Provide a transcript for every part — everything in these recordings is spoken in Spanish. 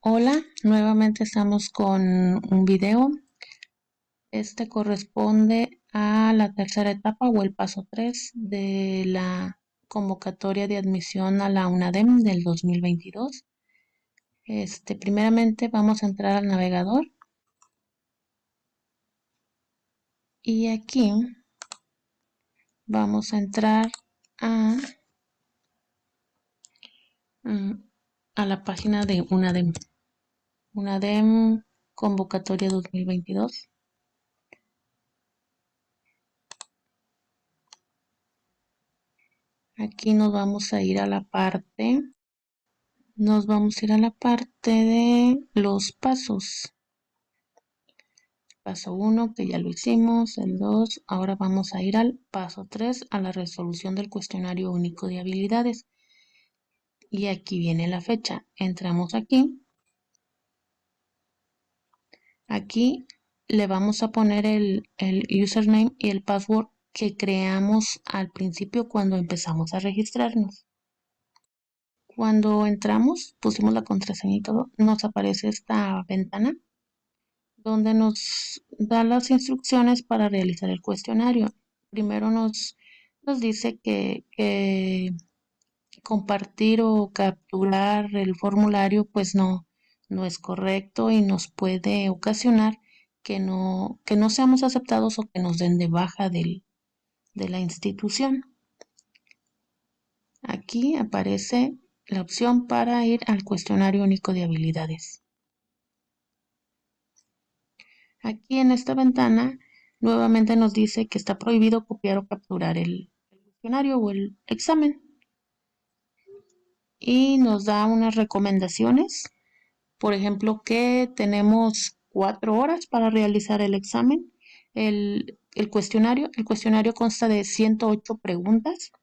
Hola, nuevamente estamos con un video. Este corresponde a la tercera etapa o el paso 3 de la convocatoria de admisión a la UNADEM del 2022. Primeramente vamos a entrar al navegador y aquí vamos a entrar a, mm, a la página de UNADEM. UNADEM convocatoria 2022. Aquí nos vamos a ir a la parte de los pasos. Paso 1, que ya lo hicimos, el 2, ahora vamos a ir al paso 3, a la resolución del cuestionario único de habilidades. Y aquí viene la fecha. Entramos aquí. Aquí le vamos a poner el username y el password que creamos al principio cuando empezamos a registrarnos. Cuando entramos, pusimos la contraseña y todo, nos aparece esta ventana donde nos da las instrucciones para realizar el cuestionario. Primero nos dice que compartir o capturar el formulario pues no es correcto y nos puede ocasionar que no seamos aceptados o que nos den de baja de la institución. Aquí aparece la opción para ir al cuestionario único de habilidades. Aquí en esta ventana nuevamente nos dice que está prohibido copiar o capturar el cuestionario o el examen y nos da unas recomendaciones. Por ejemplo, que tenemos 4 horas para realizar el examen. El cuestionario consta de 108 preguntas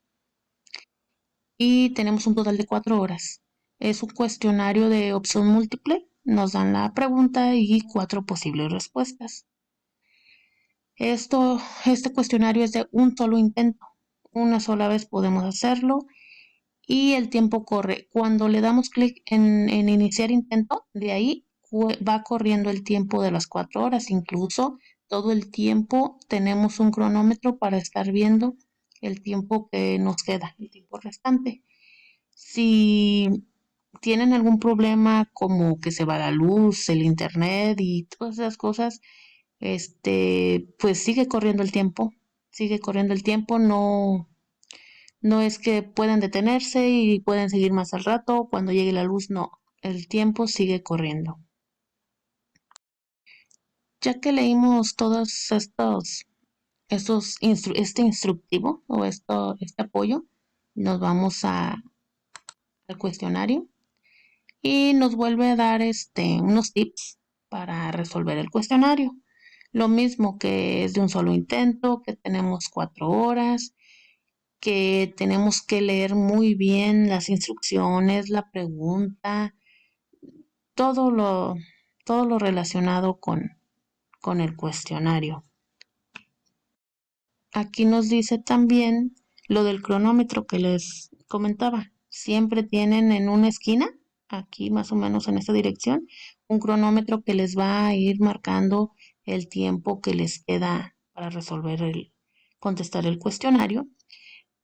y tenemos un total de 4 horas. Es un cuestionario de opción múltiple. Nos dan la pregunta y 4 posibles respuestas. Este cuestionario es de un solo intento. Una sola vez podemos hacerlo y el tiempo corre. Cuando le damos clic en iniciar intento, de ahí va corriendo el tiempo de las 4 horas. Incluso todo el tiempo tenemos un cronómetro para estar viendo el tiempo que nos queda, el tiempo restante. Si tienen algún problema como que se va la luz, el internet y todas esas cosas, pues sigue corriendo el tiempo, no es que puedan detenerse y pueden seguir más al rato, cuando llegue la luz, no, el tiempo sigue corriendo. Ya que leímos todos este instructivo o este apoyo, nos vamos al cuestionario y nos vuelve a dar unos tips para resolver el cuestionario. Lo mismo que es de un solo intento, que tenemos 4 horas, que tenemos que leer muy bien las instrucciones, la pregunta, todo lo, todo lo relacionado con el cuestionario. Aquí nos dice también lo del cronómetro que les comentaba. Siempre tienen en una esquina, aquí más o menos en esta dirección, un cronómetro que les va a ir marcando el tiempo que les queda para contestar el cuestionario.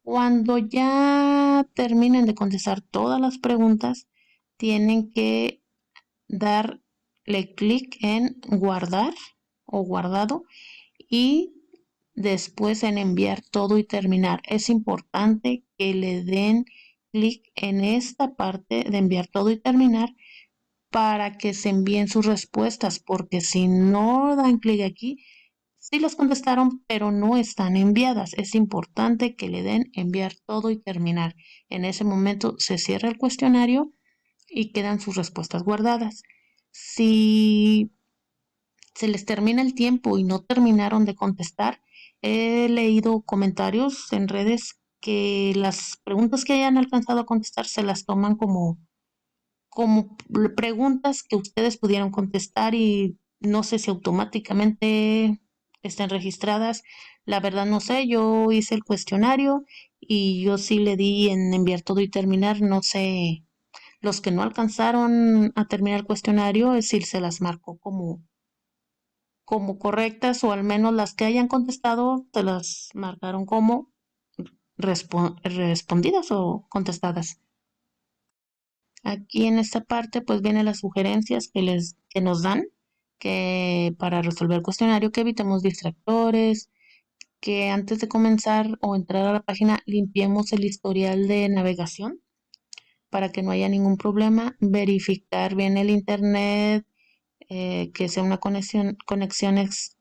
Cuando ya terminen de contestar todas las preguntas, tienen que darle clic en guardar o guardado y después en enviar todo y terminar. Es importante que le den clic en esta parte de enviar todo y terminar para que se envíen sus respuestas, porque si no dan clic aquí, sí las contestaron, pero no están enviadas. Es importante que le den enviar todo y terminar. En ese momento se cierra el cuestionario y quedan sus respuestas guardadas. Si se les termina el tiempo y no terminaron de contestar, he leído comentarios en redes que las preguntas que hayan alcanzado a contestar se las toman como preguntas que ustedes pudieron contestar y no sé si automáticamente estén registradas. La verdad no sé, yo hice el cuestionario y yo sí le di en enviar todo y terminar, no sé Los que no alcanzaron a terminar el cuestionario, es decir, se las marcó como correctas, o al menos las que hayan contestado, se las marcaron como respondidas o contestadas. Aquí en esta parte pues vienen las sugerencias que nos dan, que para resolver el cuestionario que evitemos distractores, que antes de comenzar o entrar a la página limpiemos el historial de navegación para que no haya ningún problema, verificar bien el internet, que sea una conexión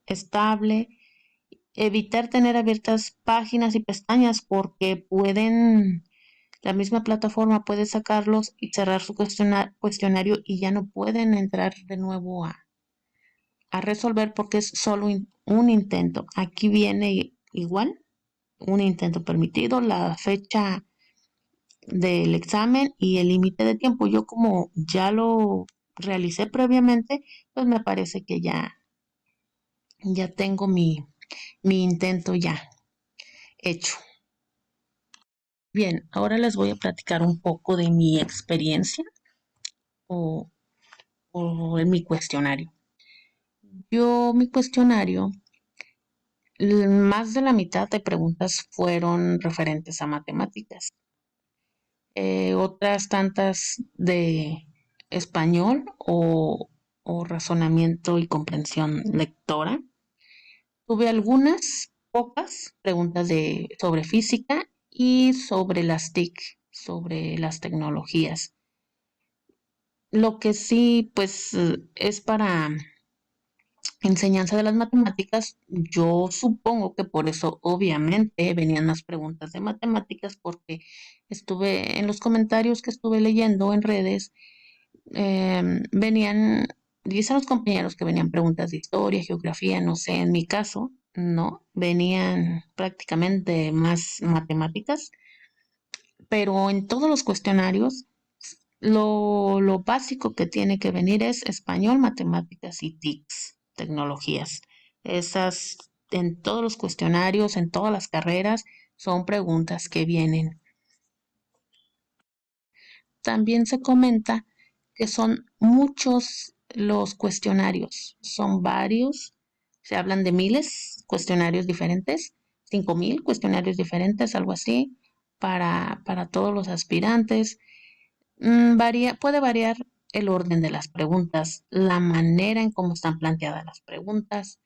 estable, evitar tener abiertas páginas y pestañas porque la misma plataforma puede sacarlos y cerrar su cuestionario y ya no pueden entrar de nuevo a resolver porque es solo un intento. Aquí viene igual un intento permitido, la fecha del examen y el límite de tiempo. Yo como ya lo realicé previamente, pues me parece que ya tengo mi intento ya hecho. Bien, ahora les voy a platicar un poco de mi experiencia o, o en mi cuestionario. Mi cuestionario, más de la mitad de preguntas fueron referentes a matemáticas. Otras tantas de español o razonamiento y comprensión lectora. Tuve algunas pocas preguntas sobre física y sobre las TIC, sobre las tecnologías. Lo que sí, pues, es para enseñanza de las matemáticas. Yo supongo que por eso, obviamente, venían las preguntas de matemáticas, porque estuve en los comentarios que estuve leyendo en redes, venían, dicen los compañeros que venían preguntas de historia, geografía, no sé, en mi caso, no, venían prácticamente más matemáticas, pero en todos los cuestionarios lo básico que tiene que venir es español, matemáticas y TICs, tecnologías. Esas en todos los cuestionarios, en todas las carreras, son preguntas que vienen. También se comenta que son muchos los cuestionarios, son varios, se hablan de miles cuestionarios diferentes, 5,000 cuestionarios diferentes, algo así, para todos los aspirantes. Puede variar el orden de las preguntas, la manera en cómo están planteadas las preguntas,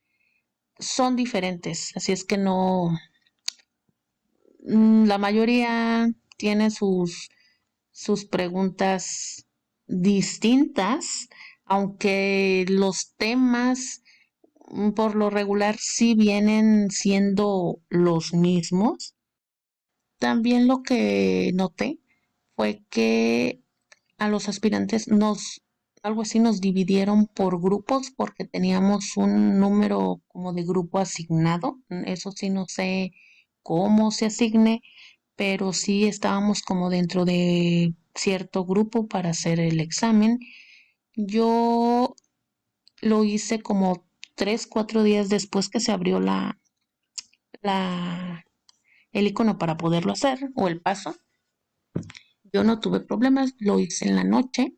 son diferentes, así es que no, la mayoría tiene sus preguntas distintas, aunque los temas por lo regular sí vienen siendo los mismos. También lo que noté fue que a los aspirantes algo así nos dividieron por grupos porque teníamos un número como de grupo asignado. Eso sí no sé cómo se asigne, pero sí estábamos como dentro de cierto grupo para hacer el examen. Yo lo hice como 3, 4 días después que se abrió la, el icono para poderlo hacer o el paso. Yo no tuve problemas, lo hice en la noche,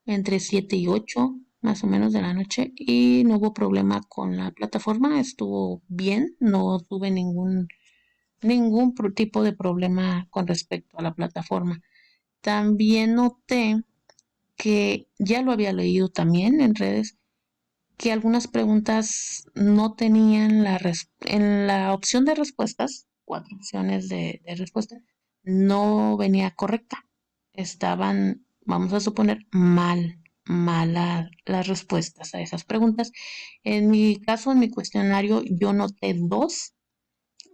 entre 7 y 8 más o menos de la noche, y no hubo problema con la plataforma, estuvo bien, no tuve ningún tipo de problema con respecto a la plataforma. También noté que ya lo había leído también en redes, que algunas preguntas no tenían en la opción de respuestas, 4 opciones de respuesta, no venía correcta. Estaban, vamos a suponer, malas las respuestas a esas preguntas. En mi caso, en mi cuestionario, yo noté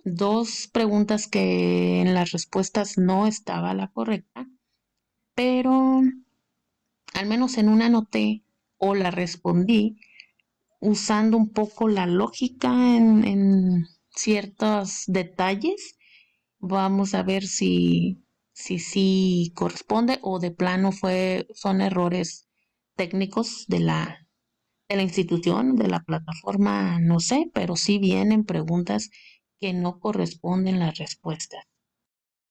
dos preguntas que en las respuestas no estaba la correcta, pero al menos en una noté o la respondí usando un poco la lógica en ciertos detalles. Vamos a ver si corresponde o de plano son errores técnicos de la institución, de la plataforma, no sé, pero sí vienen preguntas que no corresponden las respuestas.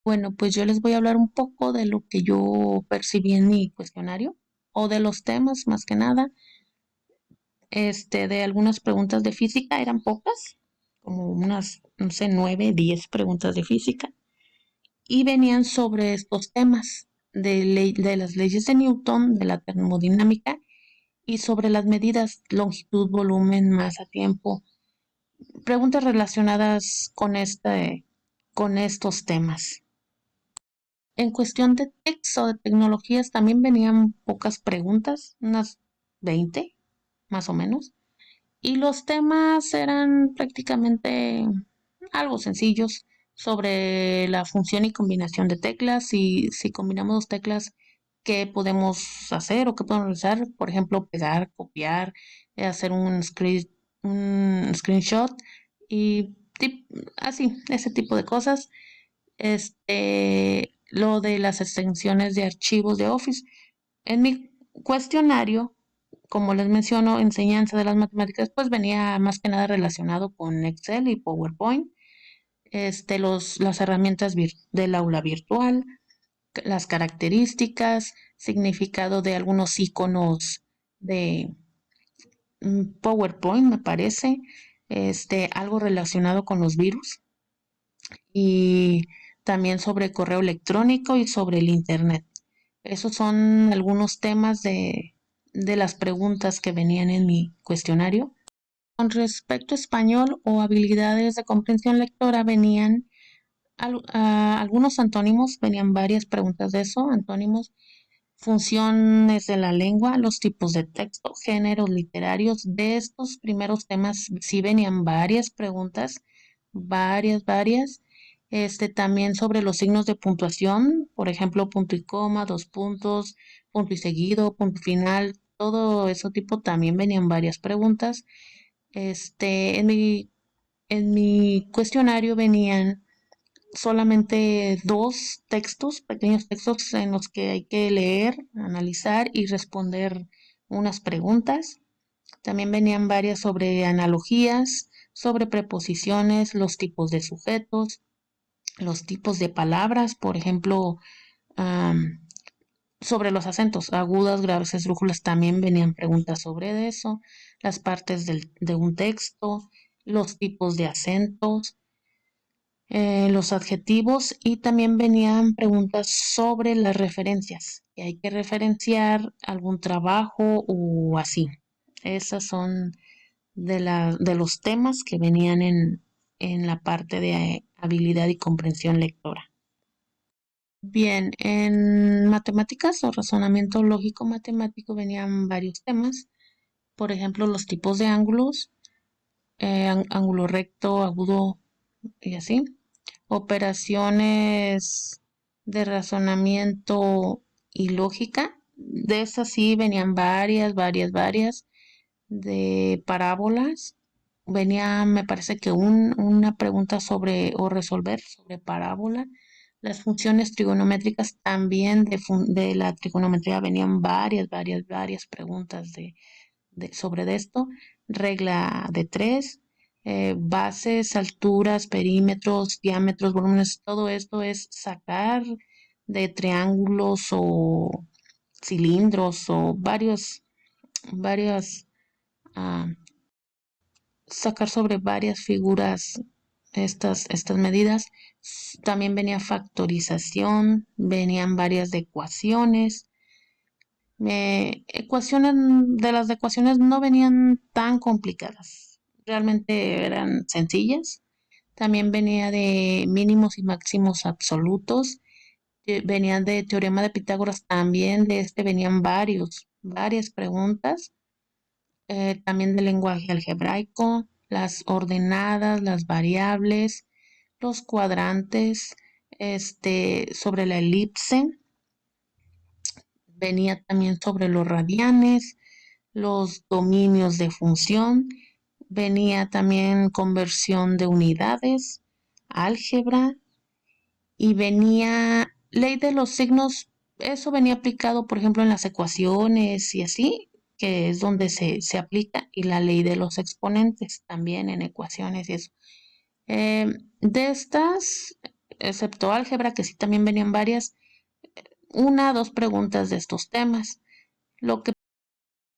Bueno, pues yo les voy a hablar un poco de lo que yo percibí en mi cuestionario o de los temas más que nada, de algunas preguntas de física, eran pocas, como unas, no sé, 9, 10 preguntas de física y venían sobre estos temas de las leyes de Newton, de la termodinámica y sobre las medidas longitud, volumen, masa, tiempo, preguntas relacionadas con estos temas. En cuestión de texto de tecnologías también venían pocas preguntas, unas 20 más o menos, y los temas eran prácticamente algo sencillos sobre la función y combinación de teclas y si combinamos dos teclas, qué podemos hacer o qué podemos realizar, por ejemplo, pegar, copiar, hacer un screenshot y así, ese tipo de cosas. Lo de las extensiones de archivos de Office. En mi cuestionario, como les menciono, enseñanza de las matemáticas, pues venía más que nada relacionado con Excel y PowerPoint, las herramientas del aula virtual, las características, significado de algunos iconos de PowerPoint, me parece, algo relacionado con los virus y también sobre correo electrónico y sobre el Internet. Esos son algunos temas de las preguntas que venían en mi cuestionario. Con respecto a español o habilidades de comprensión lectora, venían algunos antónimos, venían varias preguntas de eso, antónimos, funciones de la lengua, los tipos de texto, géneros literarios. De estos primeros temas sí venían varias preguntas, varias. También sobre los signos de puntuación, por ejemplo, punto y coma, dos puntos, punto y seguido, punto final, todo eso tipo también venían varias preguntas. En mi cuestionario venían solamente dos textos, pequeños textos en los que hay que leer, analizar y responder unas preguntas. También venían varias sobre analogías, sobre preposiciones, los tipos de sujetos, los tipos de palabras, por ejemplo, am, sobre los acentos agudas, graves, esdrújulas, también venían preguntas sobre eso, las partes de un texto, los tipos de acentos, los adjetivos y también venían preguntas sobre las referencias, que hay que referenciar algún trabajo o así. Esas son de los temas que venían en la parte de habilidad y comprensión lectora. Bien, en matemáticas o razonamiento lógico matemático venían varios temas, por ejemplo, los tipos de ángulos, ángulo recto, agudo y así. Operaciones de razonamiento y lógica. De esas sí venían varias. De parábolas. Venía, me parece que una pregunta sobre o resolver sobre parábola. Las funciones trigonométricas también de la trigonometría venían varias preguntas sobre esto. Regla de tres, bases, alturas, perímetros, diámetros, volúmenes, todo esto es sacar de triángulos o cilindros o varias, ah, sacar sobre varias figuras estas medidas. También venía factorización, venían varias de ecuaciones. Ecuaciones, de las ecuaciones no venían tan complicadas, realmente eran sencillas. También venía de mínimos y máximos absolutos, venían de teorema de Pitágoras, también de venían varias preguntas, también de lenguaje algebraico, las ordenadas, las variables, los cuadrantes, sobre la elipse, venía también sobre los radianes, los dominios de función, venía también conversión de unidades, álgebra y venía ley de los signos. Eso venía aplicado, por ejemplo, en las ecuaciones y así, que es donde se aplica, y la ley de los exponentes también en ecuaciones y eso. De estas excepto álgebra, que sí también venían varias, una, dos preguntas de estos temas. Lo que